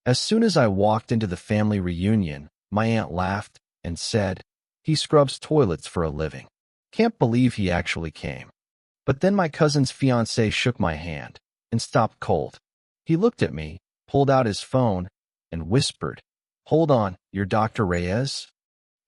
As soon as I walked into the family reunion, my aunt laughed and said, "He scrubs toilets for a living. Can't believe he actually came." But then my cousin's fiancé shook my hand and stopped cold. He looked at me, pulled out his phone, and whispered, "Hold on, you're Dr. Reyes?"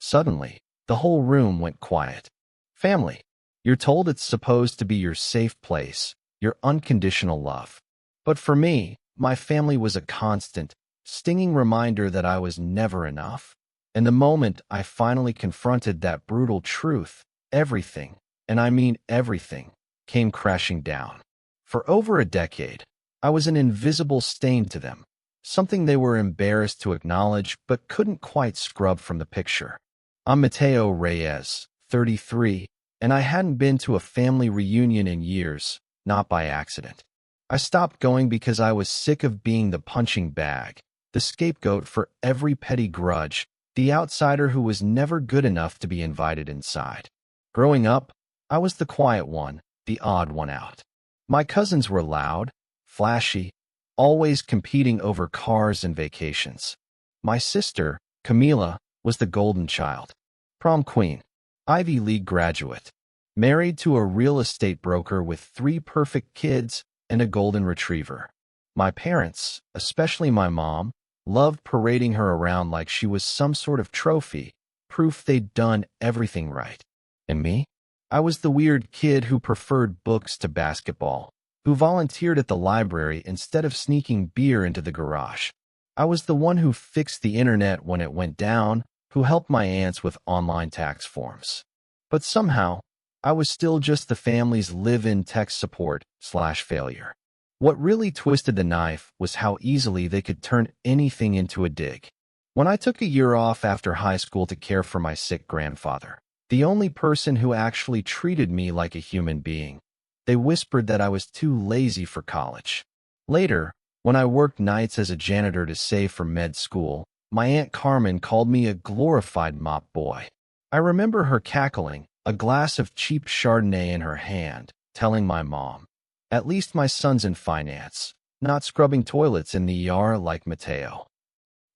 Suddenly, the whole room went quiet. Family. You're told it's supposed to be your safe place, your unconditional love. But for me, my family was a constant, stinging reminder that I was never enough. And the moment I finally confronted that brutal truth, everything, and I mean everything, came crashing down. For over a decade, I was an invisible stain to them, something they were embarrassed to acknowledge but couldn't quite scrub from the picture. I'm Mateo Reyes, 33, and I hadn't been to a family reunion in years, not by accident. I stopped going because I was sick of being the punching bag, the scapegoat for every petty grudge, the outsider who was never good enough to be invited inside. Growing up, I was the quiet one, the odd one out. My cousins were loud, flashy, always competing over cars and vacations. My sister, Camila, was the golden child, prom queen, Ivy League graduate, married to a real estate broker with 3 perfect kids and a golden retriever. My parents, especially my mom, loved parading her around like she was some sort of trophy, proof they'd done everything right. And me? I was the weird kid who preferred books to basketball, who volunteered at the library instead of sneaking beer into the garage. I was the one who fixed the internet when it went down, who helped my aunts with online tax forms. But somehow, I was still just the family's live-in tech support/failure. What really twisted the knife was how easily they could turn anything into a dig. When I took a year off after high school to care for my sick grandfather, the only person who actually treated me like a human being, they whispered that I was too lazy for college. Later, when I worked nights as a janitor to save for med school, my Aunt Carmen called me a glorified mop boy. I remember her cackling, a glass of cheap Chardonnay in her hand, telling my mom, "At least my son's in finance, not scrubbing toilets in the ER like Mateo."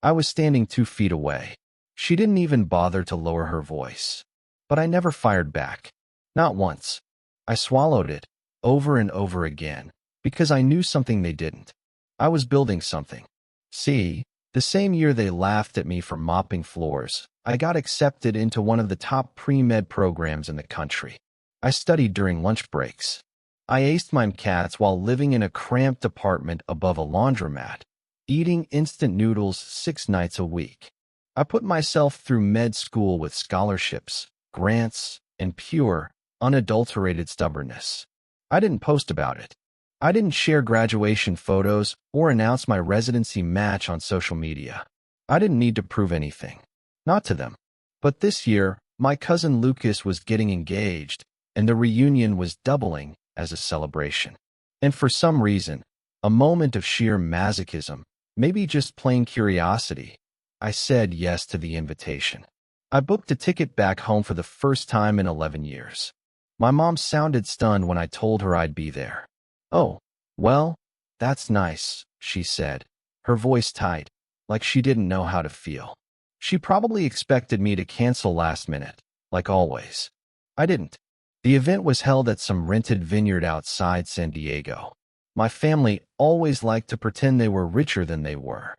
I was standing 2 feet away. She didn't even bother to lower her voice. But I never fired back. Not once. I swallowed it, over and over again, because I knew something they didn't. I was building something. See, the same year they laughed at me for mopping floors, I got accepted into one of the top pre-med programs in the country. I studied during lunch breaks. I aced my MCATs while living in a cramped apartment above a laundromat, eating instant noodles 6 nights a week. I put myself through med school with scholarships, grants, and pure, unadulterated stubbornness. I didn't post about it. I didn't share graduation photos or announce my residency match on social media. I didn't need to prove anything. Not to them. But this year, my cousin Lucas was getting engaged, and the reunion was doubling as a celebration. And for some reason, a moment of sheer masochism, maybe just plain curiosity, I said yes to the invitation. I booked a ticket back home for the first time in 11 years. My mom sounded stunned when I told her I'd be there. "Oh, well, that's nice," she said, her voice tight, like she didn't know how to feel. She probably expected me to cancel last minute, like always. I didn't. The event was held at some rented vineyard outside San Diego. My family always liked to pretend they were richer than they were.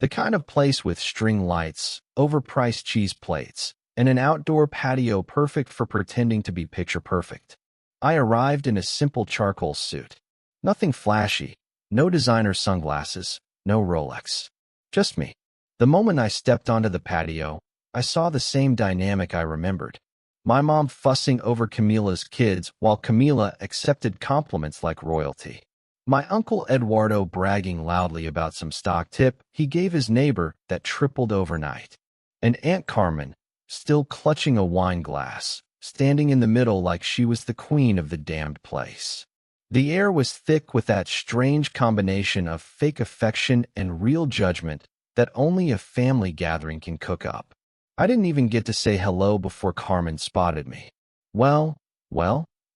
The kind of place with string lights, overpriced cheese plates, and an outdoor patio perfect for pretending to be picture perfect. I arrived in a simple charcoal suit. Nothing flashy, no designer sunglasses, no Rolex. Just me. The moment I stepped onto the patio, I saw the same dynamic I remembered. My mom fussing over Camila's kids while Camila accepted compliments like royalty. My uncle Eduardo bragging loudly about some stock tip he gave his neighbor that tripled overnight. And Aunt Carmen, still clutching a wine glass, standing in the middle like she was the queen of the damned place. The air was thick with that strange combination of fake affection and real judgment that only a family gathering can cook up. I didn't even get to say hello before Carmen spotted me. Well,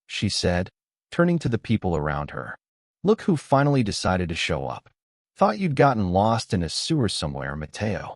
she said, turning to the people around her. "Look who finally decided to show up." Thought you'd gotten lost in a sewer somewhere, Mateo.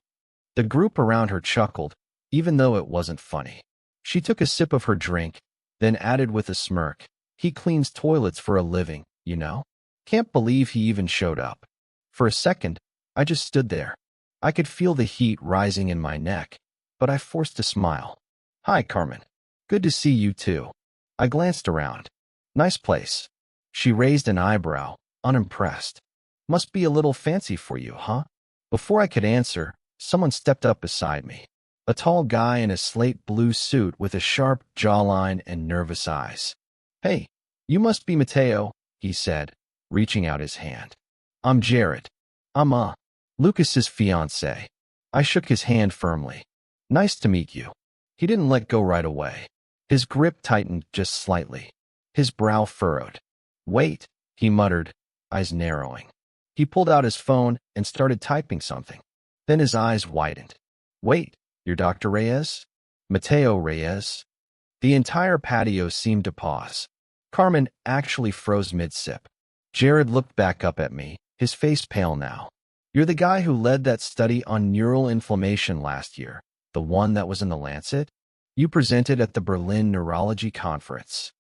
The group around her chuckled, even though it wasn't funny. She took a sip of her drink, then added with a smirk, "He cleans toilets for a living, you know? Can't believe he even showed up." For a second, I just stood there. I could feel the heat rising in my neck, but I forced a smile. "Hi, Carmen. Good to see you too." I glanced around. "Nice place." She raised an eyebrow, unimpressed. "Must be a little fancy for you, huh?" Before I could answer, someone stepped up beside me. A tall guy in a slate blue suit with a sharp jawline and nervous eyes. "Hey, you must be Mateo," he said, reaching out his hand. "I'm Jared. I'm Lucas's fiancé." I shook his hand firmly. "Nice to meet you." He didn't let go right away. His grip tightened just slightly. His brow furrowed. "Wait," he muttered, eyes narrowing. He pulled out his phone and started typing something. Then his eyes widened. "Wait, you're Dr. Reyes?" "Mateo Reyes." The entire patio seemed to pause. Carmen actually froze mid-sip. Jared looked back up at me, his face pale now. "You're the guy who led that study on neural inflammation last year, the one that was in the Lancet? You presented at the Berlin Neurology Conference."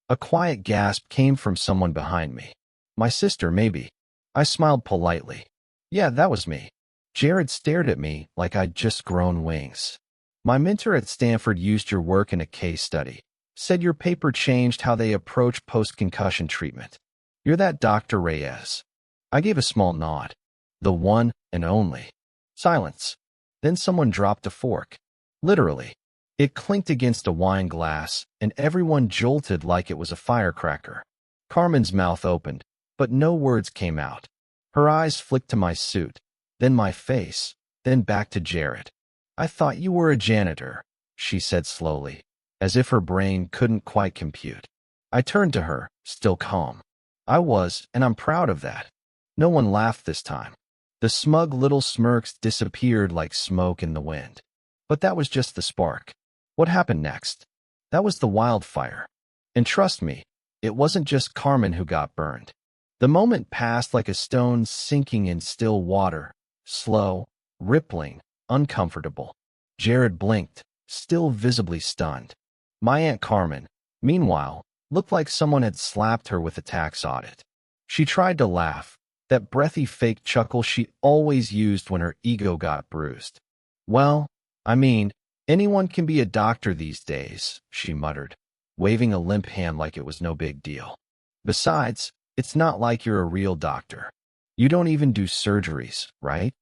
A quiet gasp came from someone behind me. "My sister, maybe." I smiled politely. "Yeah, that was me." Jared stared at me like I'd just grown wings. "My mentor at Stanford used your work in a case study. Said your paper changed how they approach post-concussion treatment. You're that Dr. Reyes." I gave a small nod. "The one and only." Silence. Then someone dropped a fork. Literally. It clinked against a wine glass, and everyone jolted like it was a firecracker. Carmen's mouth opened, but no words came out. Her eyes flicked to my suit, then my face, then back to Jared. "I thought you were a janitor," she said slowly, as if her brain couldn't quite compute. I turned to her, still calm. "I was, and I'm proud of that." No one laughed this time. The smug little smirks disappeared like smoke in the wind. But that was just the spark. What happened next? That was the wildfire. And trust me, it wasn't just Carmen who got burned. The moment passed like a stone sinking in still water, slow, rippling, uncomfortable. Jared blinked, still visibly stunned. My Aunt Carmen, meanwhile, looked like someone had slapped her with a tax audit. She tried to laugh, that breathy fake chuckle she always used when her ego got bruised. "Well, I mean, anyone can be a doctor these days," she muttered, waving a limp hand like it was no big deal. "Besides, it's not like you're a real doctor. You don't even do surgeries, right?"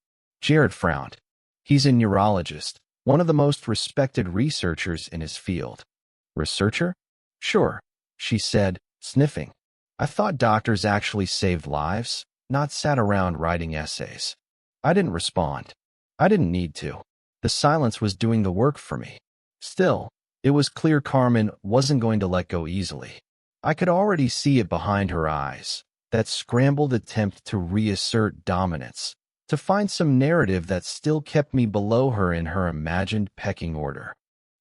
Jared frowned. "He's a neurologist, one of the most respected researchers in his field." "Researcher?" "Sure," she said, sniffing. "I thought doctors actually saved lives, not sat around writing essays." I didn't respond. I didn't need to. The silence was doing the work for me. Still, it was clear Carmen wasn't going to let go easily. I could already see it behind her eyes, that scrambled attempt to reassert dominance, to find some narrative that still kept me below her in her imagined pecking order.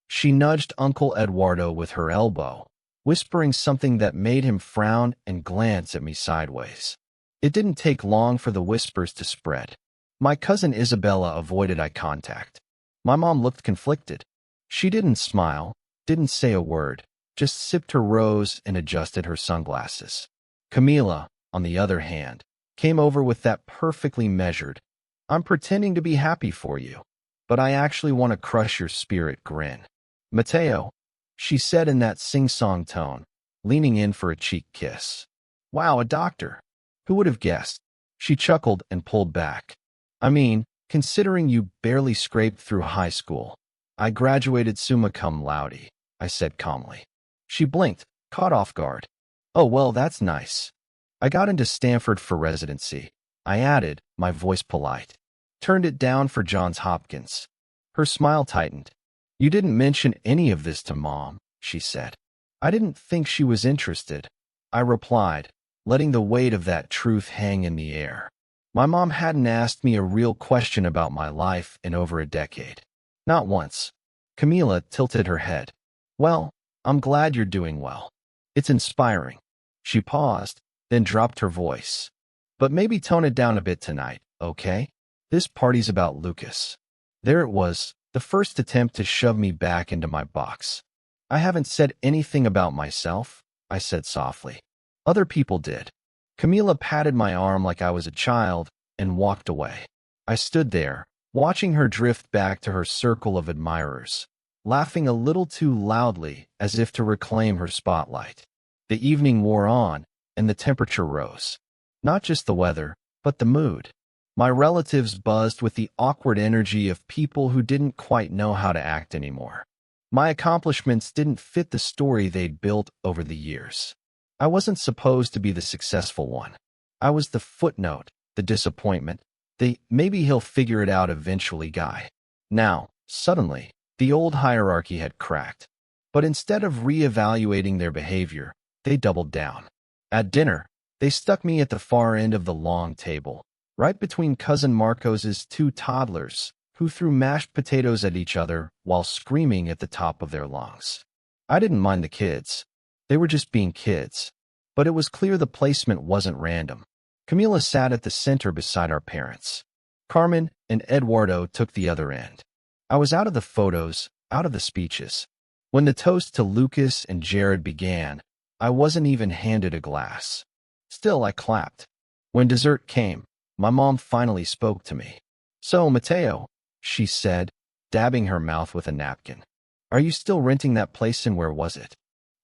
She nudged Uncle Eduardo with her elbow, whispering something that made him frown and glance at me sideways. It didn't take long for the whispers to spread. My cousin Isabella avoided eye contact. My mom looked conflicted. She didn't smile, didn't say a word, just sipped her rose and adjusted her sunglasses. Camila, on the other hand, came over with that perfectly measured, "I'm pretending to be happy for you, but I actually want to crush your spirit" grin. "Mateo," she said in that sing-song tone, leaning in for a cheek kiss. "Wow, a doctor. Who would have guessed?" She chuckled and pulled back. "I mean, considering you barely scraped through high school." "I graduated summa cum laude," I said calmly. She blinked, caught off guard. "Oh, well, that's nice." "I got into Stanford for residency," I added, my voice polite. "Turned it down for Johns Hopkins." Her smile tightened. "You didn't mention any of this to Mom," she said. "I didn't think she was interested," I replied, letting the weight of that truth hang in the air. My mom hadn't asked me a real question about my life in over a decade. Not once. Camila tilted her head. "Well, I'm glad you're doing well. It's inspiring." She paused, then dropped her voice. But maybe tone it down a bit tonight, okay? This party's about Lucas. There it was, the first attempt to shove me back into my box. I haven't said anything about myself, I said softly. Other people did. Camila patted my arm like I was a child and walked away. I stood there, watching her drift back to her circle of admirers, laughing a little too loudly as if to reclaim her spotlight. The evening wore on, and the temperature rose. Not just the weather, but the mood. My relatives buzzed with the awkward energy of people who didn't quite know how to act anymore. My accomplishments didn't fit the story they'd built over the years. I wasn't supposed to be the successful one. I was the footnote, the disappointment, the maybe he'll figure it out eventually guy. Now, suddenly, the old hierarchy had cracked. But instead of reevaluating their behavior, they doubled down. At dinner, they stuck me at the far end of the long table, right between Cousin Marcos's two toddlers, who threw mashed potatoes at each other while screaming at the top of their lungs. I didn't mind the kids. They were just being kids. But it was clear the placement wasn't random. Camila sat at the center beside our parents. Carmen and Eduardo took the other end. I was out of the photos, out of the speeches. When the toast to Lucas and Jared began, I wasn't even handed a glass. Still, I clapped. When dessert came, my mom finally spoke to me. "So, Mateo," she said, dabbing her mouth with a napkin. "Are you still renting that place and where was it?"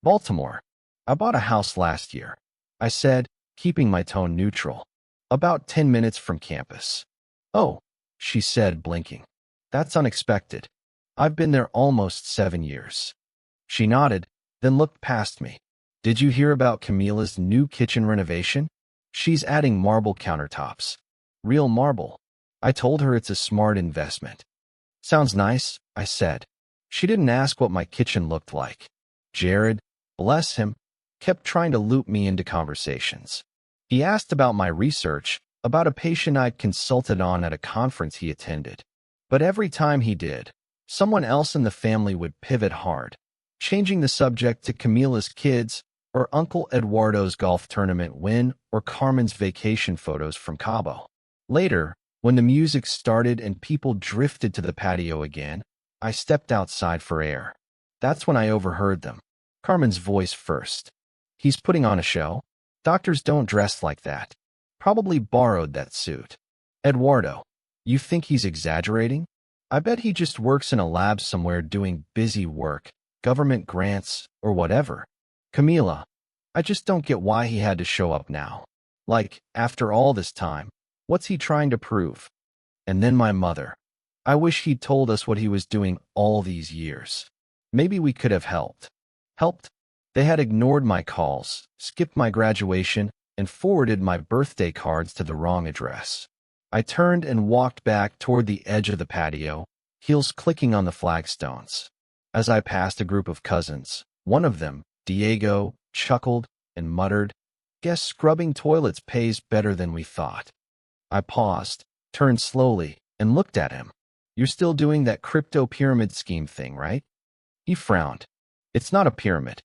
"Baltimore. I bought a house last year," I said, keeping my tone neutral. "About 10 minutes from campus." "Oh," she said, blinking. "That's unexpected. I've been there almost 7 years." She nodded, then looked past me. "Did you hear about Camila's new kitchen renovation? She's adding marble countertops. Real marble." I told her it's a smart investment. "Sounds nice," I said. She didn't ask what my kitchen looked like. Jared, bless him, kept trying to loop me into conversations. He asked about my research, about a patient I'd consulted on at a conference he attended. But every time he did, someone else in the family would pivot hard, changing the subject to Camila's kids, or Uncle Eduardo's golf tournament win, or Carmen's vacation photos from Cabo. Later, when the music started and people drifted to the patio again, I stepped outside for air. That's when I overheard them. Carmen's voice first. "He's putting on a show. Doctors don't dress like that. Probably borrowed that suit." "Eduardo, you think he's exaggerating? I bet he just works in a lab somewhere doing busy work, government grants, or whatever." "Camila, I just don't get why he had to show up now. Like, after all this time, what's he trying to prove?" And then my mother. "I wish he'd told us what he was doing all these years. Maybe we could have helped." Helped? They had ignored my calls, skipped my graduation, and forwarded my birthday cards to the wrong address. I turned and walked back toward the edge of the patio, heels clicking on the flagstones. As I passed a group of cousins, one of them, Diego, chuckled and muttered, "Guess scrubbing toilets pays better than we thought." I paused, turned slowly, and looked at him. "You're still doing that crypto pyramid scheme thing, right?" He frowned. "It's not a pyramid.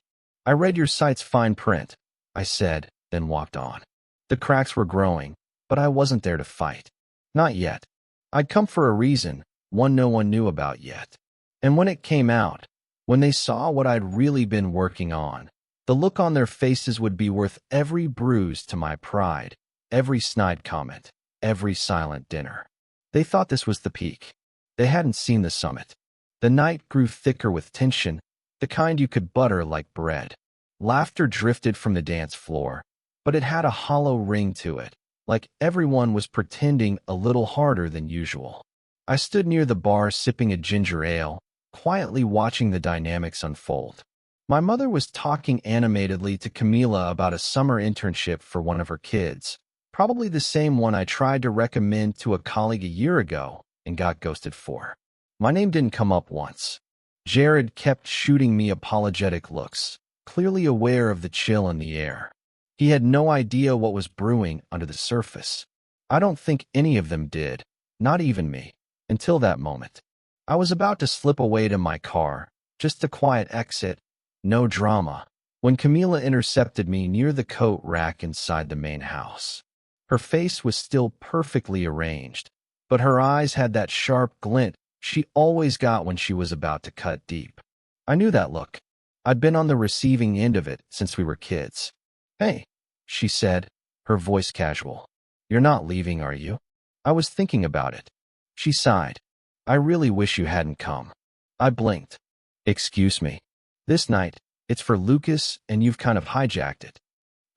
I read your site's fine print," I said, then walked on. The cracks were growing, but I wasn't there to fight. Not yet. I'd come for a reason, one no one knew about yet. And when it came out, when they saw what I'd really been working on, the look on their faces would be worth every bruise to my pride, every snide comment, every silent dinner. They thought this was the peak. They hadn't seen the summit. The night grew thicker with tension, the kind you could butter like bread. Laughter drifted from the dance floor, but it had a hollow ring to it, like everyone was pretending a little harder than usual. I stood near the bar sipping a ginger ale, quietly watching the dynamics unfold. My mother was talking animatedly to Camila about a summer internship for one of her kids, probably the same one I tried to recommend to a colleague a year ago and got ghosted for. My name didn't come up once. Jared kept shooting me apologetic looks, clearly aware of the chill in the air. He had no idea what was brewing under the surface. I don't think any of them did, not even me, until that moment. I was about to slip away to my car, just a quiet exit, no drama, when Camila intercepted me near the coat rack inside the main house. Her face was still perfectly arranged, but her eyes had that sharp glint she always got when she was about to cut deep. I knew that look. I'd been on the receiving end of it since we were kids. "Hey," she said, her voice casual. "You're not leaving, are you?" I was thinking about it. She sighed. "I really wish you hadn't come." I blinked. "Excuse me. This night, it's for Lucas and you've kind of hijacked it."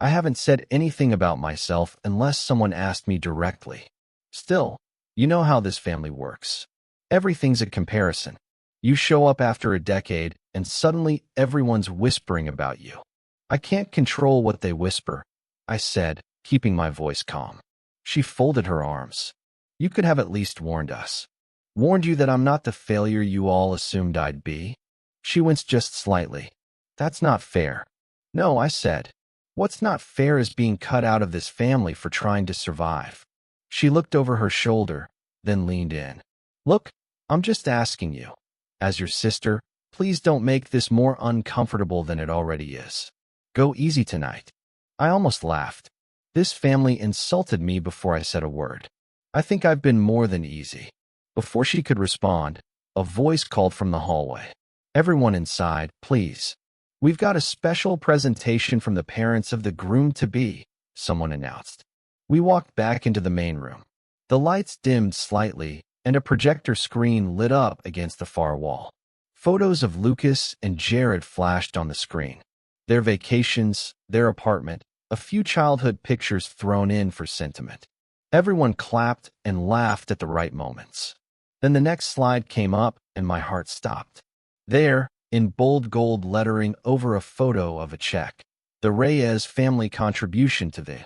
I haven't said anything about myself unless someone asked me directly. Still, you know how this family works. Everything's a comparison. You show up after a decade and suddenly everyone's whispering about you. "I can't control what they whisper," I said, keeping my voice calm. She folded her arms. "You could have at least warned us. Warned you that I'm not the failure you all assumed I'd be." She winced just slightly. "That's not fair." "No," I said. "What's not fair is being cut out of this family for trying to survive." She looked over her shoulder, then leaned in. "Look, I'm just asking you. As your sister, please don't make this more uncomfortable than it already is. Go easy tonight." I almost laughed. This family insulted me before I said a word. I think I've been more than easy. Before she could respond, a voice called from the hallway. "Everyone inside, please. We've got a special presentation from the parents of the groom-to-be," someone announced. We walked back into the main room. The lights dimmed slightly, and a projector screen lit up against the far wall. Photos of Lucas and Jared flashed on the screen. Their vacations, their apartment, a few childhood pictures thrown in for sentiment. Everyone clapped and laughed at the right moments. Then the next slide came up, and my heart stopped. There, in bold gold lettering over a photo of a check, the Reyes family contribution to the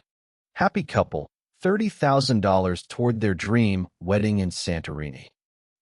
happy couple, $30,000 toward their dream wedding in Santorini.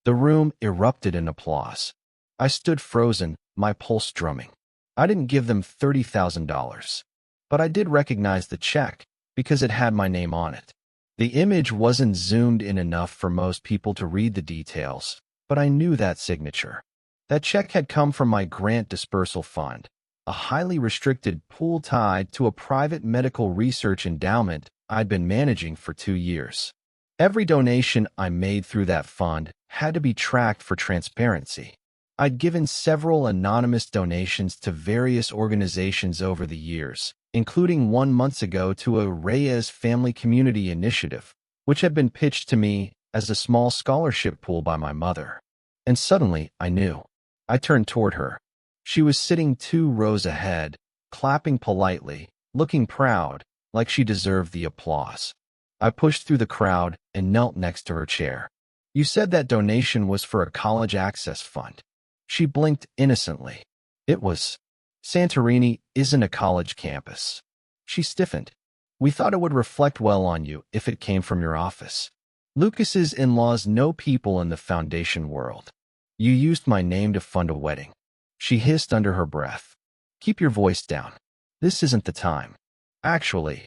The room erupted in applause. I stood frozen, my pulse drumming. I didn't give them $30,000, but I did recognize the check because it had my name on it. The image wasn't zoomed in enough for most people to read the details, but I knew that signature. That check had come from my grant dispersal fund, a highly restricted pool tied to a private medical research endowment I'd been managing for 2 years. Every donation I made through that fund had to be tracked for transparency. I'd given several anonymous donations to various organizations over the years, including one months ago to a Reyes Family Community Initiative, which had been pitched to me as a small scholarship pool by my mother. And suddenly, I knew. I turned toward her. She was sitting 2 rows ahead, clapping politely, looking proud, like she deserved the applause. I pushed through the crowd and knelt next to her chair. "You said that donation was for a college access fund." She blinked innocently. "It was. Santorini isn't a college campus." She stiffened. "We thought it would reflect well on you if it came from your office. Lucas's in-laws know people in the foundation world. You used my name to fund a wedding." She hissed under her breath. "Keep your voice down. This isn't the time." "Actually,"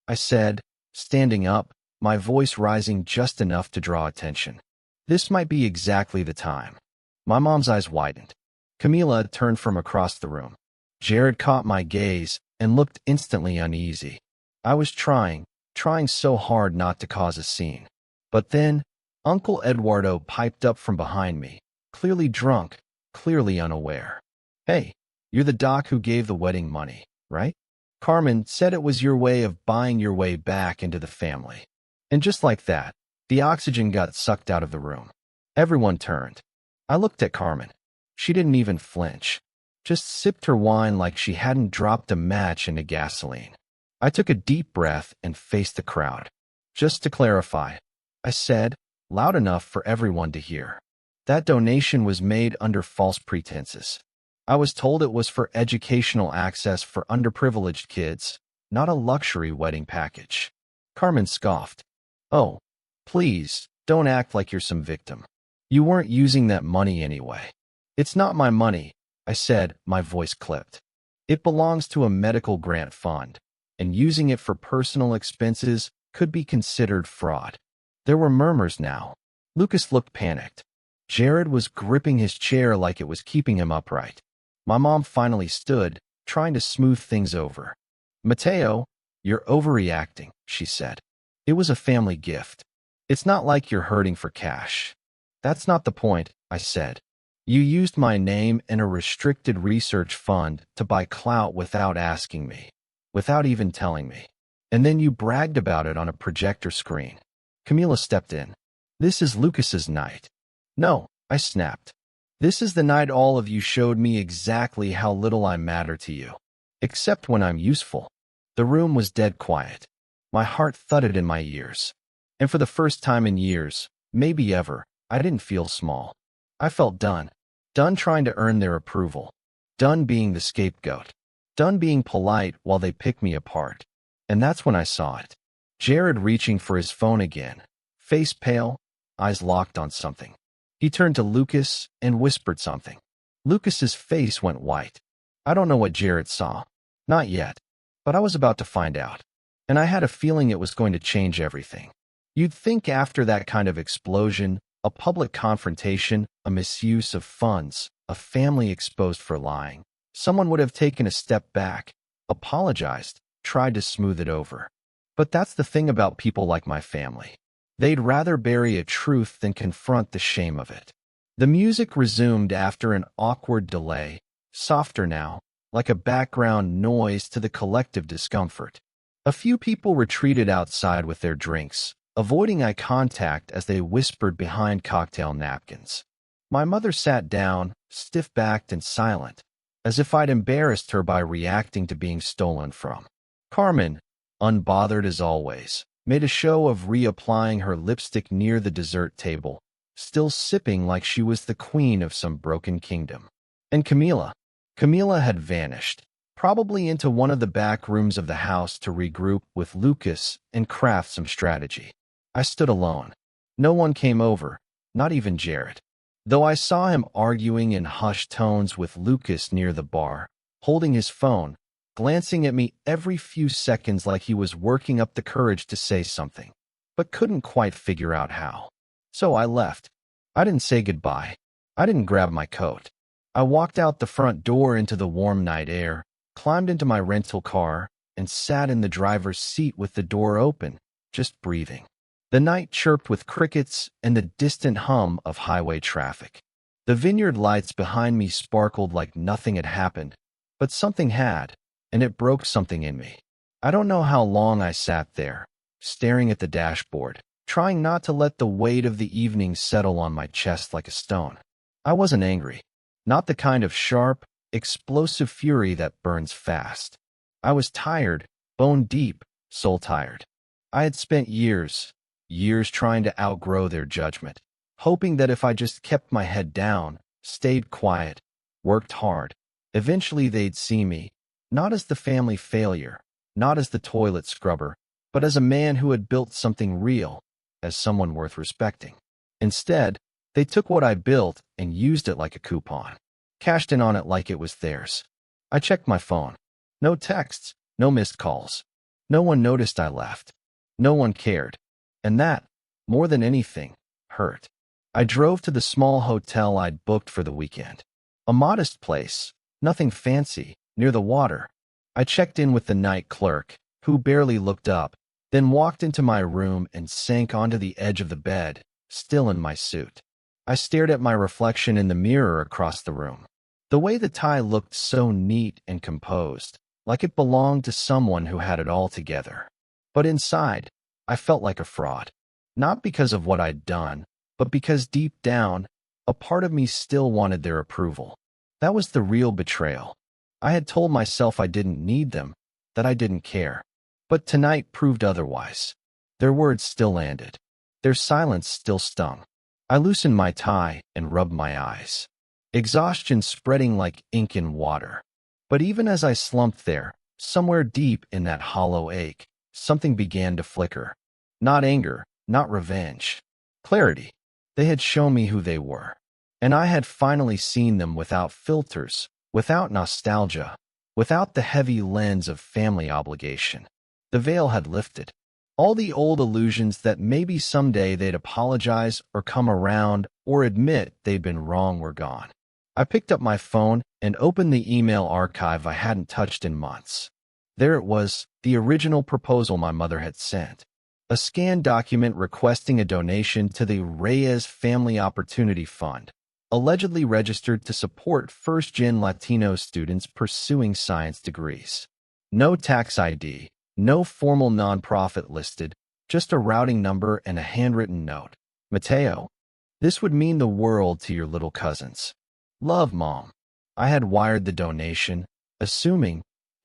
I said, standing up, my voice rising just enough to draw attention. "This might be exactly the time." My mom's eyes widened. Camila turned from across the room. Jared caught my gaze and looked instantly uneasy. I was trying so hard not to cause a scene. But then, Uncle Eduardo piped up from behind me, clearly drunk, clearly unaware. "Hey, you're the doc who gave the wedding money, right? Carmen said it was your way of buying your way back into the family." And just like that, the oxygen got sucked out of the room. Everyone turned. I looked at Carmen. She didn't even flinch, just sipped her wine like she hadn't dropped a match into gasoline. I took a deep breath and faced the crowd. "Just to clarify," I said, loud enough for everyone to hear, "that donation was made under false pretenses. I was told it was for educational access for underprivileged kids, not a luxury wedding package." Carmen scoffed. "Oh, please, don't act like you're some victim. You weren't using that money anyway." "It's not my money," I said, my voice clipped. "It belongs to a medical grant fund, and using it for personal expenses could be considered fraud." There were murmurs now. Lucas looked panicked. Jared was gripping his chair like it was keeping him upright. My mom finally stood, trying to smooth things over. "Mateo, you're overreacting," she said. It was a family gift. It's not like you're hurting for cash. That's not the point, I said. You used my name and a restricted research fund to buy clout without asking me, without even telling me. And then you bragged about it on a projector screen. Camila stepped in. This is Lucas's night. No, I snapped. This is the night all of you showed me exactly how little I matter to you. Except when I'm useful. The room was dead quiet. My heart thudded in my ears. And for the first time in years, maybe ever, I didn't feel small. I felt done. Done trying to earn their approval. Done being the scapegoat. Done being polite while they pick me apart. And that's when I saw it. Jared reaching for his phone again. Face pale, eyes locked on something. He turned to Lucas and whispered something. Lucas's face went white. I don't know what Jared saw. Not yet. But I was about to find out. And I had a feeling it was going to change everything. You'd think after that kind of explosion, a public confrontation, a misuse of funds, a family exposed for lying, someone would have taken a step back, apologized, tried to smooth it over. But that's the thing about people like my family. They'd rather bury a truth than confront the shame of it. The music resumed after an awkward delay, softer now, like a background noise to the collective discomfort. A few people retreated outside with their drinks, avoiding eye contact as they whispered behind cocktail napkins. My mother sat down, stiff-backed and silent, as if I'd embarrassed her by reacting to being stolen from. Carmen, unbothered as always, made a show of reapplying her lipstick near the dessert table, still sipping like she was the queen of some broken kingdom. And Camila had vanished, probably into one of the back rooms of the house to regroup with Lucas and craft some strategy. I stood alone. No one came over, not even Jared. Though I saw him arguing in hushed tones with Lucas near the bar, holding his phone, glancing at me every few seconds like he was working up the courage to say something, but couldn't quite figure out how. So I left. I didn't say goodbye. I didn't grab my coat. I walked out the front door into the warm night air, climbed into my rental car, and sat in the driver's seat with the door open, just breathing. The night chirped with crickets and the distant hum of highway traffic. The vineyard lights behind me sparkled like nothing had happened, but something had, and it broke something in me. I don't know how long I sat there, staring at the dashboard, trying not to let the weight of the evening settle on my chest like a stone. I wasn't angry. Not the kind of sharp, explosive fury that burns fast. I was tired, bone deep, soul tired. I had spent years trying to outgrow their judgment, hoping that if I just kept my head down, stayed quiet, worked hard, eventually they'd see me, not as the family failure, not as the toilet scrubber, but as a man who had built something real, as someone worth respecting. Instead, they took what I built and used it like a coupon, cashed in on it like it was theirs. I checked my phone. No texts, no missed calls. No one noticed I left. No one cared. And that, more than anything, hurt. I drove to the small hotel I'd booked for the weekend. A modest place, nothing fancy, near the water. I checked in with the night clerk, who barely looked up, then walked into my room and sank onto the edge of the bed, still in my suit. I stared at my reflection in the mirror across the room. The way the tie looked so neat and composed, like it belonged to someone who had it all together. But inside, I felt like a fraud. Not because of what I'd done, but because deep down, a part of me still wanted their approval. That was the real betrayal. I had told myself I didn't need them, that I didn't care. But tonight proved otherwise. Their words still landed. Their silence still stung. I loosened my tie and rubbed my eyes. Exhaustion spreading like ink in water. But even as I slumped there, somewhere deep in that hollow ache, something began to flicker. Not anger, not revenge. Clarity. They had shown me who they were. And I had finally seen them without filters, without nostalgia, without the heavy lens of family obligation. The veil had lifted. All the old illusions that maybe someday they'd apologize or come around or admit they'd been wrong were gone. I picked up my phone and opened the email archive I hadn't touched in months. There it was, the original proposal my mother had sent. a scanned document requesting a donation to the Reyes Family Opportunity Fund, allegedly registered to support first-gen Latino students pursuing science degrees. No tax ID, no formal nonprofit listed, just a routing number and a handwritten note. Mateo, this would mean the world to your little cousins. Love, Mom. I had wired the donation,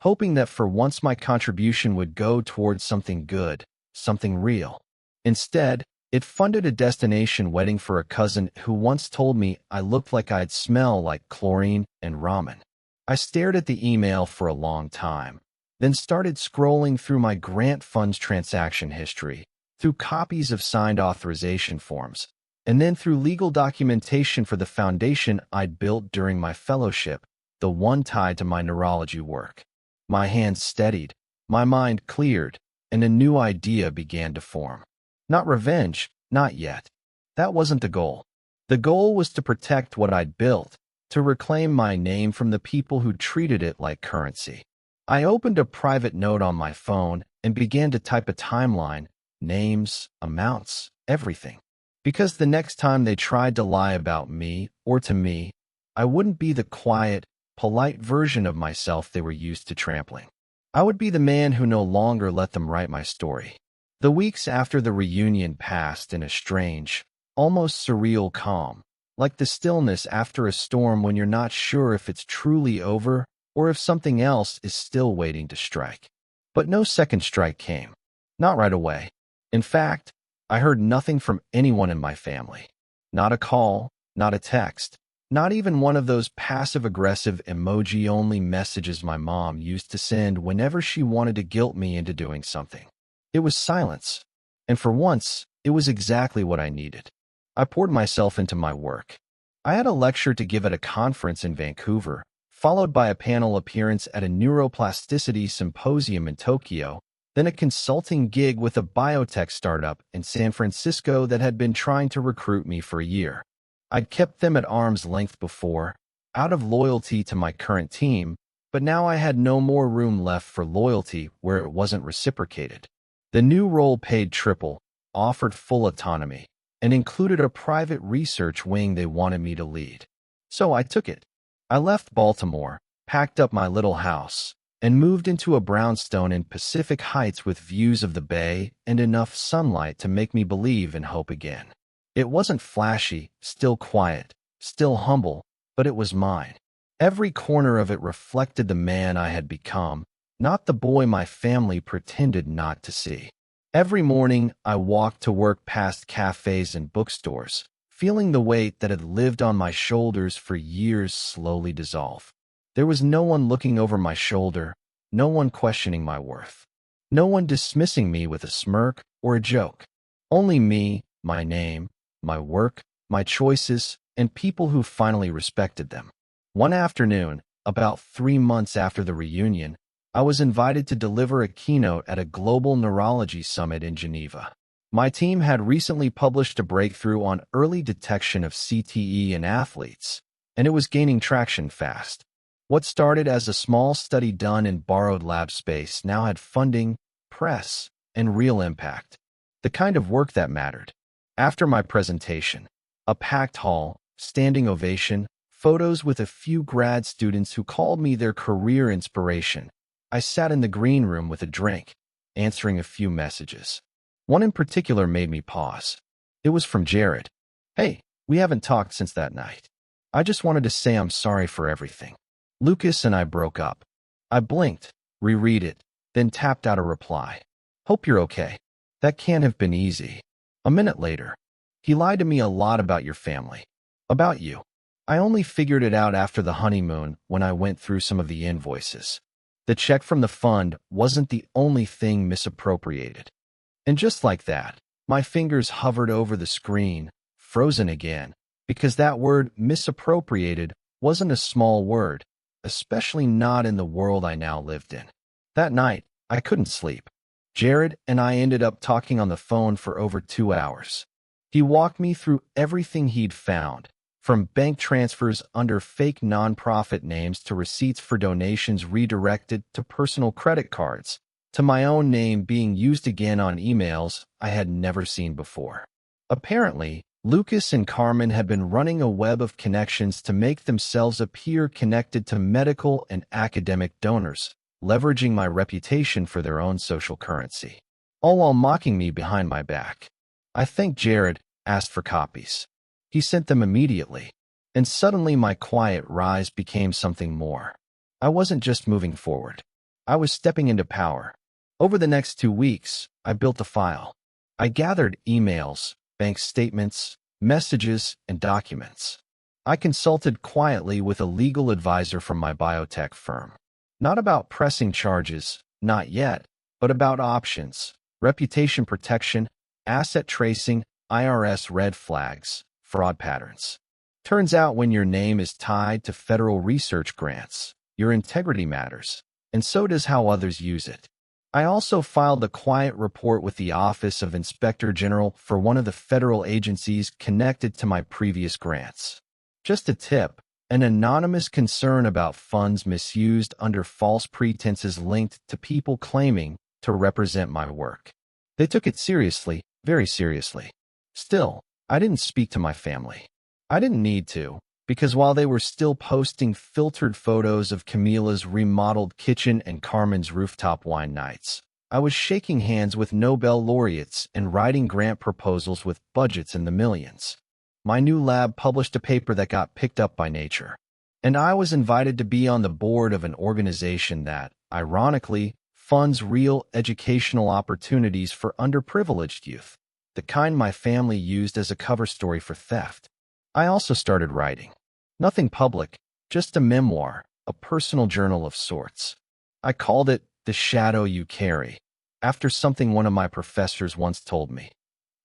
hoping that for once my contribution would go towards something good, something real. Instead, it funded a destination wedding for a cousin who once told me I looked like I'd smell like chlorine and ramen. I stared at the email for a long time, then started scrolling through my grant funds transaction history, through copies of signed authorization forms, and then through legal documentation for the foundation I'd built during my fellowship, the one tied to my neurology work. My hands steadied, my mind cleared, and a new idea began to form. Not revenge, not yet. That wasn't the goal. The goal was to protect what I'd built, to reclaim my name from the people who treated it like currency. I opened a private note on my phone and began to type a timeline, names, amounts, everything. Because the next time they tried to lie about me or to me, I wouldn't be the quiet, polite version of myself they were used to trampling. I would be the man who no longer let them write my story. The weeks after the reunion passed in a strange, almost surreal calm, like the stillness after a storm when you're not sure if it's truly over or if something else is still waiting to strike. But no second strike came. Not right away. In fact, I heard nothing from anyone in my family. Not a call, not a text, not even one of those passive-aggressive emoji-only messages my mom used to send whenever she wanted to guilt me into doing something. It was silence, and for once, it was exactly what I needed. I poured myself into my work. I had a lecture to give at a conference in Vancouver, followed by a panel appearance at a neuroplasticity symposium in Tokyo, then a consulting gig with a biotech startup in San Francisco that had been trying to recruit me for a year. I'd kept them at arm's length before, out of loyalty to my current team, but now I had no more room left for loyalty where it wasn't reciprocated. The new role paid triple, offered full autonomy, and included a private research wing they wanted me to lead. So I took it. I left Baltimore, packed up my little house, and moved into a brownstone in Pacific Heights with views of the bay and enough sunlight to make me believe in hope again. It wasn't flashy, still quiet, still humble, but it was mine. Every corner of it reflected the man I had become, not the boy my family pretended not to see. Every morning, I walked to work past cafes and bookstores, feeling the weight that had lived on my shoulders for years slowly dissolve. There was no one looking over my shoulder, no one questioning my worth, no one dismissing me with a smirk or a joke. Only me, my name, my work, my choices, and people who finally respected them. One afternoon, about 3 months after the reunion, I was invited to deliver a keynote at a global neurology summit in Geneva. My team had recently published a breakthrough on early detection of CTE in athletes, and it was gaining traction fast. What started as a small study done in borrowed lab space now had funding, press, and real impact. The kind of work that mattered. After my presentation, a packed hall, standing ovation, photos with a few grad students who called me their career inspiration, I sat in the green room with a drink, answering a few messages. One in particular made me pause. It was from Jared. "Hey, we haven't talked since that night. I just wanted to say I'm sorry for everything. Lucas and I broke up." I blinked, reread it, then tapped out a reply. "Hope you're okay. That can't have been easy." A minute later, "He lied to me a lot about your family. About you. I only figured it out after the honeymoon when I went through some of the invoices. The check from the fund wasn't the only thing misappropriated." And just like that, my fingers hovered over the screen, frozen again, because that word misappropriated wasn't a small word, especially not in the world I now lived in. That night, I couldn't sleep. Jared and I ended up talking on the phone for over 2 hours. He walked me through everything he'd found, from bank transfers under fake nonprofit names to receipts for donations redirected to personal credit cards, to my own name being used again on emails I had never seen before. Apparently, Lucas and Carmen had been running a web of connections to make themselves appear connected to medical and academic donors, leveraging my reputation for their own social currency, all while mocking me behind my back. I think Jared asked for copies. He sent them immediately, and suddenly my quiet rise became something more. I wasn't just moving forward. I was stepping into power. Over the next 2 weeks, I built a file. I gathered emails, bank statements, messages, and documents. I consulted quietly with a legal advisor from my biotech firm. Not about pressing charges, not yet, but about options, reputation protection, asset tracing, IRS red flags, fraud patterns. Turns out when your name is tied to federal research grants, your integrity matters, and so does how others use it. I also filed a quiet report with the Office of Inspector General for one of the federal agencies connected to my previous grants. Just a tip, an anonymous concern about funds misused under false pretenses linked to people claiming to represent my work. They took it seriously, very seriously. Still, I didn't speak to my family. I didn't need to, because while they were still posting filtered photos of Camila's remodeled kitchen and Carmen's rooftop wine nights, I was shaking hands with Nobel laureates and writing grant proposals with budgets in the millions. My new lab published a paper that got picked up by Nature, and I was invited to be on the board of an organization that, ironically, funds real educational opportunities for underprivileged youth, the kind my family used as a cover story for theft. I also started writing. Nothing public, just a memoir, a personal journal of sorts. I called it The Shadow You Carry, after something one of my professors once told me.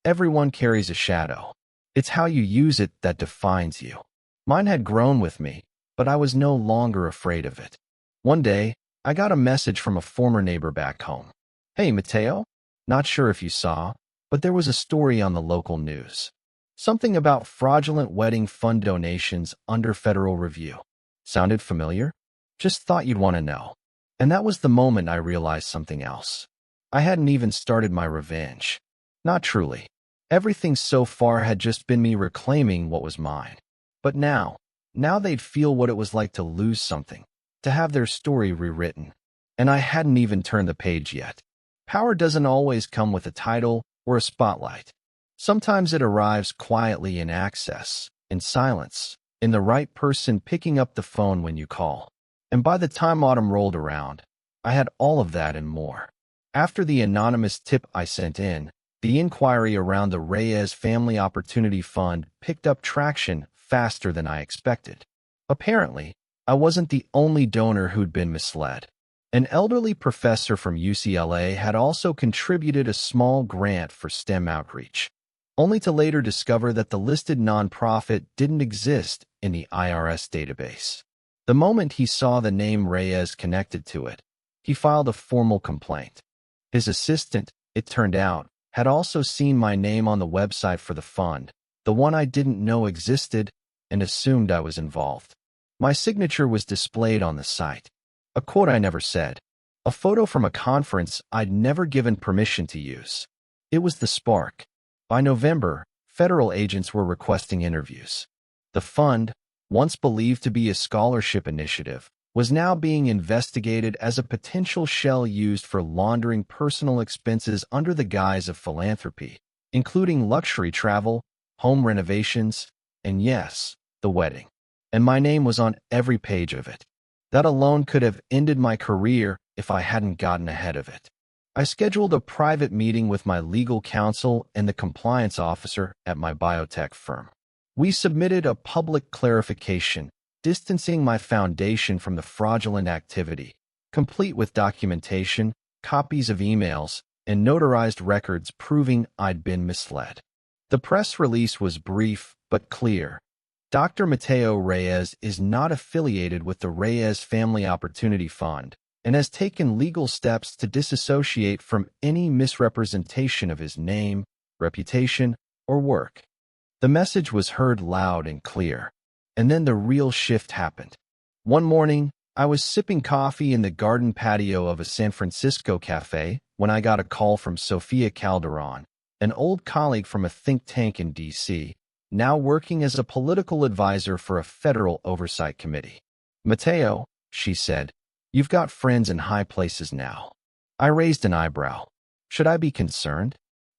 Everyone carries a shadow. It's how you use it that defines you. Mine had grown with me, but I was no longer afraid of it. One day, I got a message from a former neighbor back home. "Hey, Mateo? Not sure if you saw, but there was a story on the local news. Something about fraudulent wedding fund donations under federal review. Sounded familiar? Just thought you'd want to know." And that was the moment I realized something else. I hadn't even started my revenge. Not truly. Everything so far had just been me reclaiming what was mine. But now they'd feel what it was like to lose something, to have their story rewritten. And I hadn't even turned the page yet. Power doesn't always come with a title or a spotlight. Sometimes it arrives quietly in access, in silence, in the right person picking up the phone when you call. And by the time autumn rolled around, I had all of that and more. After the anonymous tip I sent in, the inquiry around the Reyes Family Opportunity Fund picked up traction faster than I expected. Apparently, I wasn't the only donor who'd been misled. An elderly professor from UCLA had also contributed a small grant for STEM outreach, only to later discover that the listed nonprofit didn't exist in the IRS database. The moment he saw the name Reyes connected to it, he filed a formal complaint. His assistant, it turned out, had also seen my name on the website for the fund, the one I didn't know existed, and assumed I was involved. My signature was displayed on the site. A quote I never said. A photo from a conference I'd never given permission to use. It was the spark. By November, federal agents were requesting interviews. The fund, once believed to be a scholarship initiative, was now being investigated as a potential shell used for laundering personal expenses under the guise of philanthropy, including luxury travel, home renovations, and yes, the wedding. And my name was on every page of it. That alone could have ended my career if I hadn't gotten ahead of it. I scheduled a private meeting with my legal counsel and the compliance officer at my biotech firm. We submitted a public clarification, distancing my foundation from the fraudulent activity, complete with documentation, copies of emails, and notarized records proving I'd been misled. The press release was brief but clear. Dr. Mateo Reyes is not affiliated with the Reyes Family Opportunity Fund and has taken legal steps to disassociate from any misrepresentation of his name, reputation, or work. The message was heard loud and clear. And then the real shift happened. One morning, I was sipping coffee in the garden patio of a San Francisco cafe when I got a call from Sofia Calderon, an old colleague from a think tank in D.C., now working as a political advisor for a federal oversight committee. "Mateo," she said, "you've got friends in high places now." I raised an eyebrow. "Should I be concerned?"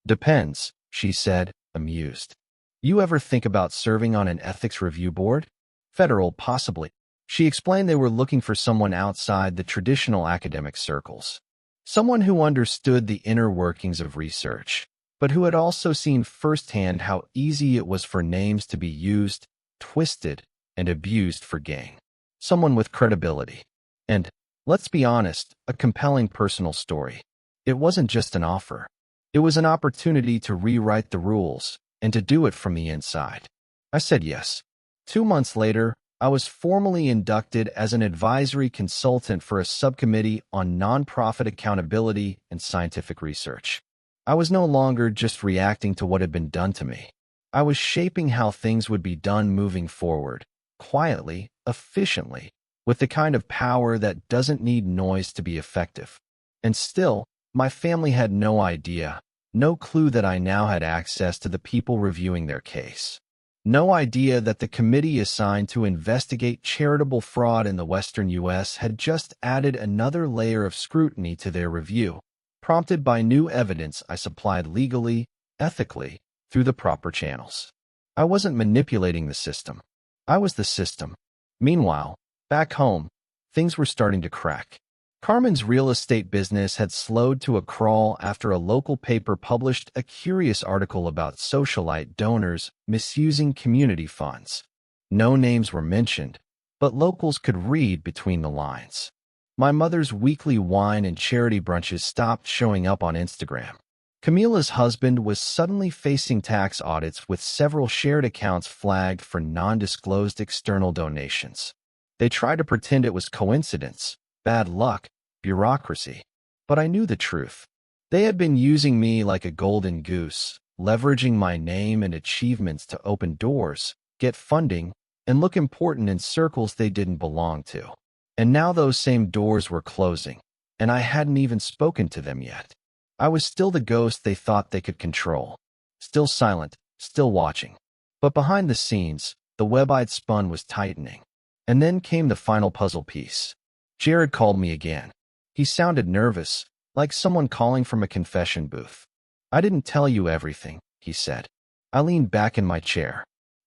"Depends," she said, amused. "You ever think about serving on an ethics review board? Federal, possibly." She explained they were looking for someone outside the traditional academic circles. Someone who understood the inner workings of research, but who had also seen firsthand how easy it was for names to be used, twisted, and abused for gain. Someone with credibility. And, let's be honest, a compelling personal story. It wasn't just an offer. It was an opportunity to rewrite the rules, and to do it from the inside. I said yes. 2 months later, I was formally inducted as an advisory consultant for a subcommittee on nonprofit accountability and scientific research. I was no longer just reacting to what had been done to me. I was shaping how things would be done moving forward, quietly, efficiently, with the kind of power that doesn't need noise to be effective. And still, my family had no idea, no clue that I now had access to the people reviewing their case. No idea that the committee assigned to investigate charitable fraud in the Western U.S. had just added another layer of scrutiny to their review, prompted by new evidence I supplied legally, ethically, through the proper channels. I wasn't manipulating the system. I was the system. Meanwhile, back home, things were starting to crack. Carmen's real estate business had slowed to a crawl after a local paper published a curious article about socialite donors misusing community funds. No names were mentioned, but locals could read between the lines. My mother's weekly wine and charity brunches stopped showing up on Instagram. Camila's husband was suddenly facing tax audits with several shared accounts flagged for non-disclosed external donations. They tried to pretend it was coincidence, bad luck, bureaucracy. But I knew the truth. They had been using me like a golden goose, leveraging my name and achievements to open doors, get funding, and look important in circles they didn't belong to. And now those same doors were closing, and I hadn't even spoken to them yet. I was still the ghost they thought they could control. Still silent, still watching. But behind the scenes, the web I'd spun was tightening. And then came the final puzzle piece. Jared called me again. He sounded nervous, like someone calling from a confession booth. "I didn't tell you everything," he said. I leaned back in my chair.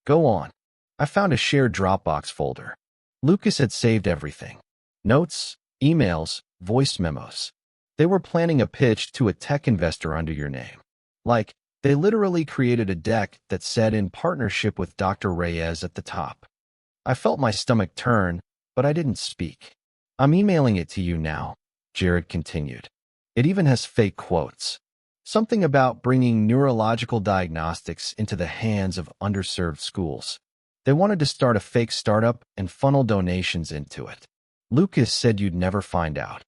"Go on." I found a shared Dropbox folder. Lucas had saved everything. Notes, emails, voice memos. They were planning a pitch to a tech investor under your name. Like, they literally created a deck that said "in partnership with Dr. Reyes" at the top. I felt my stomach turn, but I didn't speak. "I'm emailing it to you now," Jared continued. "It even has fake quotes. Something about bringing neurological diagnostics into the hands of underserved schools. They wanted to start a fake startup and funnel donations into it. Lucas said you'd never find out."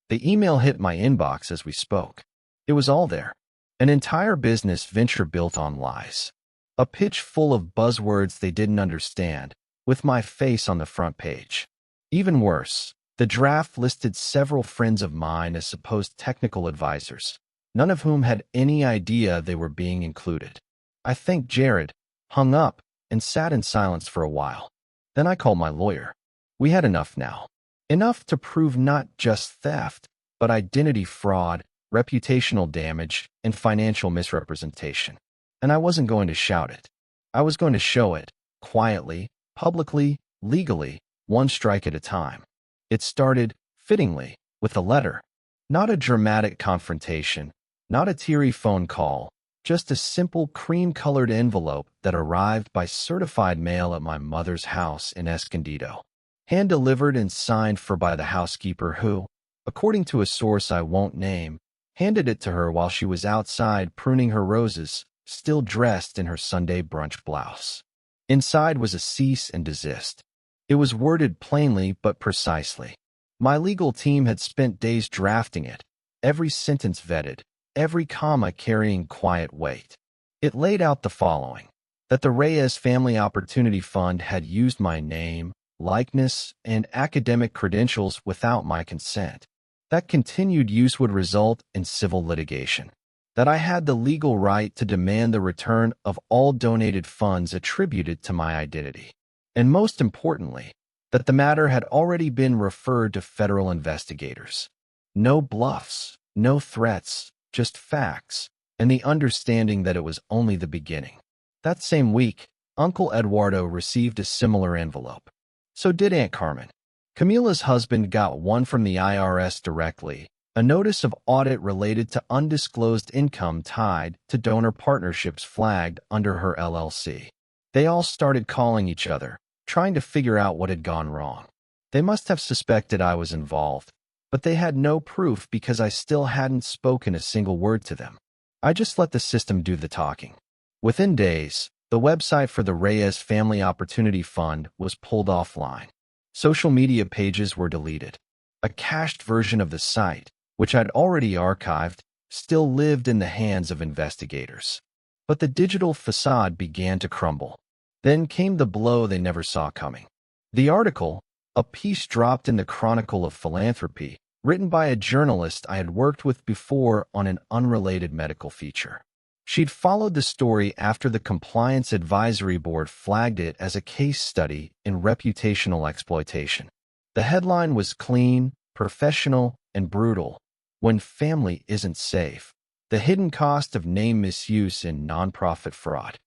The email hit my inbox as we spoke. It was all there. An entire business venture built on lies. A pitch full of buzzwords they didn't understand, with my face on the front page. Even worse, the draft listed several friends of mine as supposed technical advisors, none of whom had any idea they were being included. I thanked Jared, hung up, and sat in silence for a while. Then I called my lawyer. We had enough now. Enough to prove not just theft, but identity fraud, reputational damage, and financial misrepresentation. And I wasn't going to shout it. I was going to show it, quietly, publicly, legally, one strike at a time. It started, fittingly, with a letter. Not a dramatic confrontation, not a teary phone call, just a simple cream-colored envelope that arrived by certified mail at my mother's house in Escondido. Hand-delivered and signed for by the housekeeper who, according to a source I won't name, handed it to her while she was outside pruning her roses, still dressed in her Sunday brunch blouse. Inside was a cease and desist. It was worded plainly but precisely. My legal team had spent days drafting it, every sentence vetted, every comma carrying quiet weight. It laid out the following: that the Reyes Family Opportunity Fund had used my name, likeness, and academic credentials without my consent. That continued use would result in civil litigation. That I had the legal right to demand the return of all donated funds attributed to my identity. And most importantly, that the matter had already been referred to federal investigators. No bluffs, no threats, just facts, and the understanding that it was only the beginning. That same week, Uncle Eduardo received a similar envelope. So did Aunt Carmen. Camila's husband got one from the IRS directly, a notice of audit related to undisclosed income tied to donor partnerships flagged under her LLC. They all started calling each other, trying to figure out what had gone wrong. They must have suspected I was involved, but they had no proof because I still hadn't spoken a single word to them. I just let the system do the talking. Within days, the website for the Reyes Family Opportunity Fund was pulled offline. Social media pages were deleted. A cached version of the site, which I'd already archived, still lived in the hands of investigators. But the digital facade began to crumble. Then came the blow they never saw coming. The article, a piece dropped in the Chronicle of Philanthropy, written by a journalist I had worked with before on an unrelated medical feature. She'd followed the story after the Compliance Advisory Board flagged it as a case study in reputational exploitation. The headline was clean, professional, and brutal. When family isn't safe. The hidden cost of name misuse in nonprofit fraud.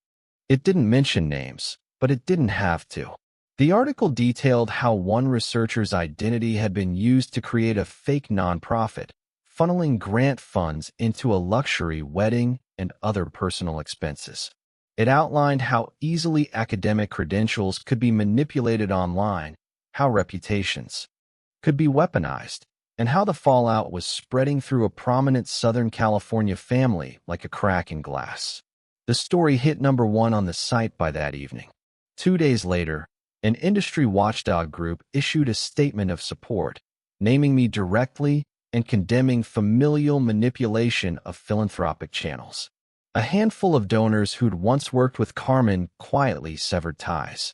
It didn't mention names, but it didn't have to. The article detailed how one researcher's identity had been used to create a fake nonprofit, funneling grant funds into a luxury wedding and other personal expenses. It outlined how easily academic credentials could be manipulated online, how reputations could be weaponized, and how the fallout was spreading through a prominent Southern California family like a crack in glass. The story hit #1 on the site by that evening. 2 days later, an industry watchdog group issued a statement of support, naming me directly and condemning familial manipulation of philanthropic channels. A handful of donors who'd once worked with Carmen quietly severed ties.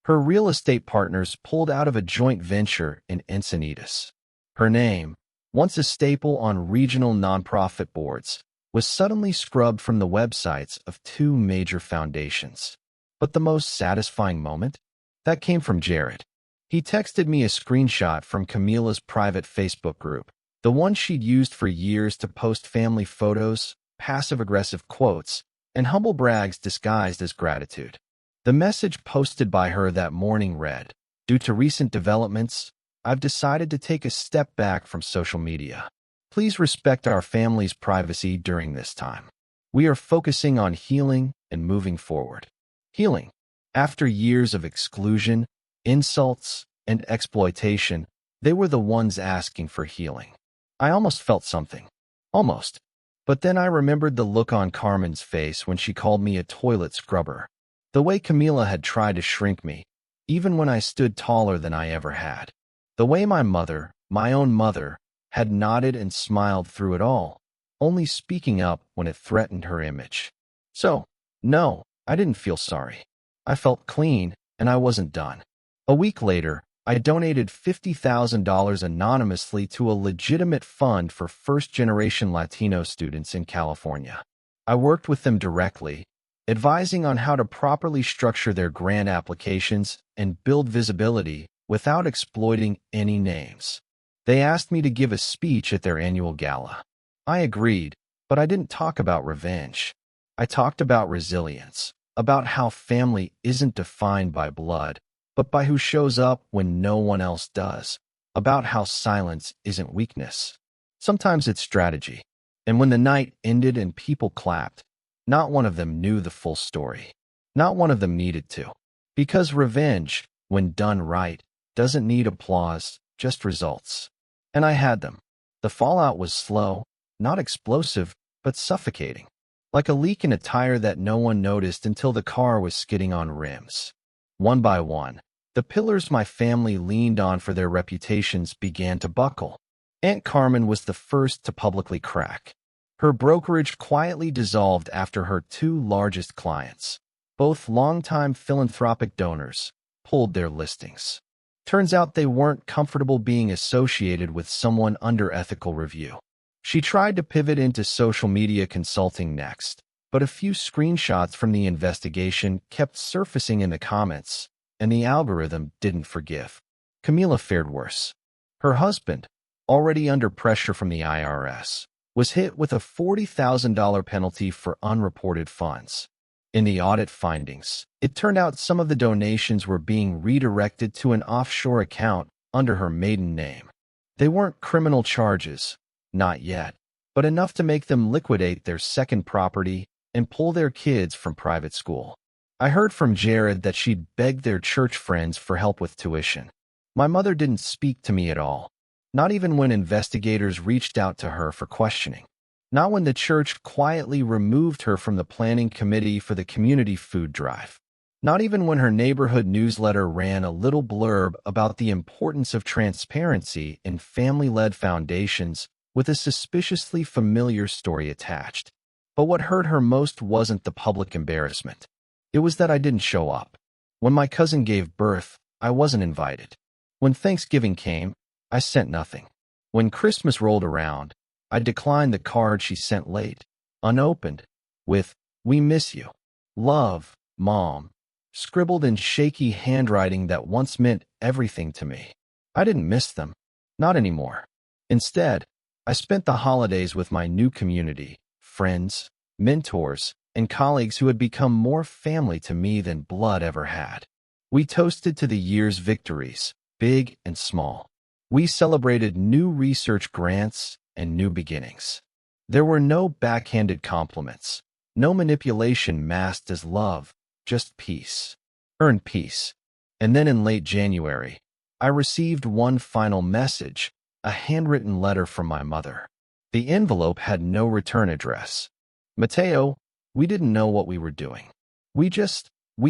Her real estate partners pulled out of a joint venture in Encinitas. Her name, once a staple on regional nonprofit boards, was suddenly scrubbed from the websites of 2 major foundations. But the most satisfying moment? That came from Jared. He texted me a screenshot from Camila's private Facebook group, the one she'd used for years to post family photos, passive-aggressive quotes, and humble brags disguised as gratitude. The message posted by her that morning read, "Due to recent developments, I've decided to take a step back from social media. Please respect our family's privacy during this time. We are focusing on healing and moving forward." Healing. After years of exclusion, insults, and exploitation, they were the ones asking for healing. I almost felt something. Almost. But then I remembered the look on Carmen's face when she called me a toilet scrubber. The way Camila had tried to shrink me, even when I stood taller than I ever had. The way my mother, my own mother, had nodded and smiled through it all, only speaking up when it threatened her image. So, no, I didn't feel sorry. I felt clean, and I wasn't done. A week later, I donated $50,000 anonymously to a legitimate fund for first-generation Latino students in California. I worked with them directly, advising on how to properly structure their grant applications and build visibility without exploiting any names. They asked me to give a speech at their annual gala. I agreed, but I didn't talk about revenge. I talked about resilience, about how family isn't defined by blood, but by who shows up when no one else does, about how silence isn't weakness. Sometimes it's strategy. And when the night ended and people clapped, not one of them knew the full story. Not one of them needed to. Because revenge, when done right, doesn't need applause, just results. And I had them. The fallout was slow, not explosive, but suffocating. Like a leak in a tire that no one noticed until the car was skidding on rims. One by one, the pillars my family leaned on for their reputations began to buckle. Aunt Carmen was the first to publicly crack. Her brokerage quietly dissolved after her 2 largest clients, both longtime philanthropic donors, pulled their listings. Turns out they weren't comfortable being associated with someone under ethical review. She tried to pivot into social media consulting next, but a few screenshots from the investigation kept surfacing in the comments, and the algorithm didn't forgive. Camila fared worse. Her husband, already under pressure from the IRS, was hit with a $40,000 penalty for unreported funds. In the audit findings, it turned out some of the donations were being redirected to an offshore account under her maiden name. They weren't criminal charges, not yet, but enough to make them liquidate their second property and pull their kids from private school. I heard from Jared that she'd begged their church friends for help with tuition. My mother didn't speak to me at all, not even when investigators reached out to her for questioning. Not when the church quietly removed her from the planning committee for the community food drive. Not even when her neighborhood newsletter ran a little blurb about the importance of transparency in family-led foundations with a suspiciously familiar story attached. But what hurt her most wasn't the public embarrassment. It was that I didn't show up. When my cousin gave birth, I wasn't invited. When Thanksgiving came, I sent nothing. When Christmas rolled around, I declined the card she sent late, unopened, with, "We miss you. Love, Mom," scribbled in shaky handwriting that once meant everything to me. I didn't miss them. Not anymore. Instead, I spent the holidays with my new community, friends, mentors, and colleagues who had become more family to me than blood ever had. We toasted to the year's victories, big and small. We celebrated new research grants and new beginnings. There were no backhanded compliments, no manipulation masked as love, just peace. Earned peace. And then in late January, I received one final message, a handwritten letter from my mother. The envelope had no return address. "Mateo, we didn't know what we were doing. We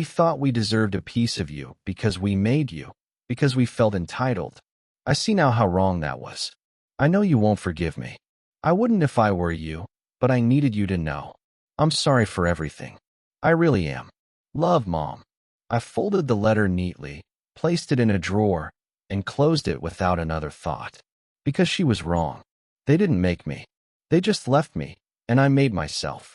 thought we deserved a piece of you because we made you, because we felt entitled. I see now how wrong that was. I know you won't forgive me. I wouldn't if I were you, but I needed you to know. I'm sorry for everything. I really am. Love, Mom." I folded the letter neatly, placed it in a drawer, and closed it without another thought. Because she was wrong. They didn't make me. They just left me, and I made myself.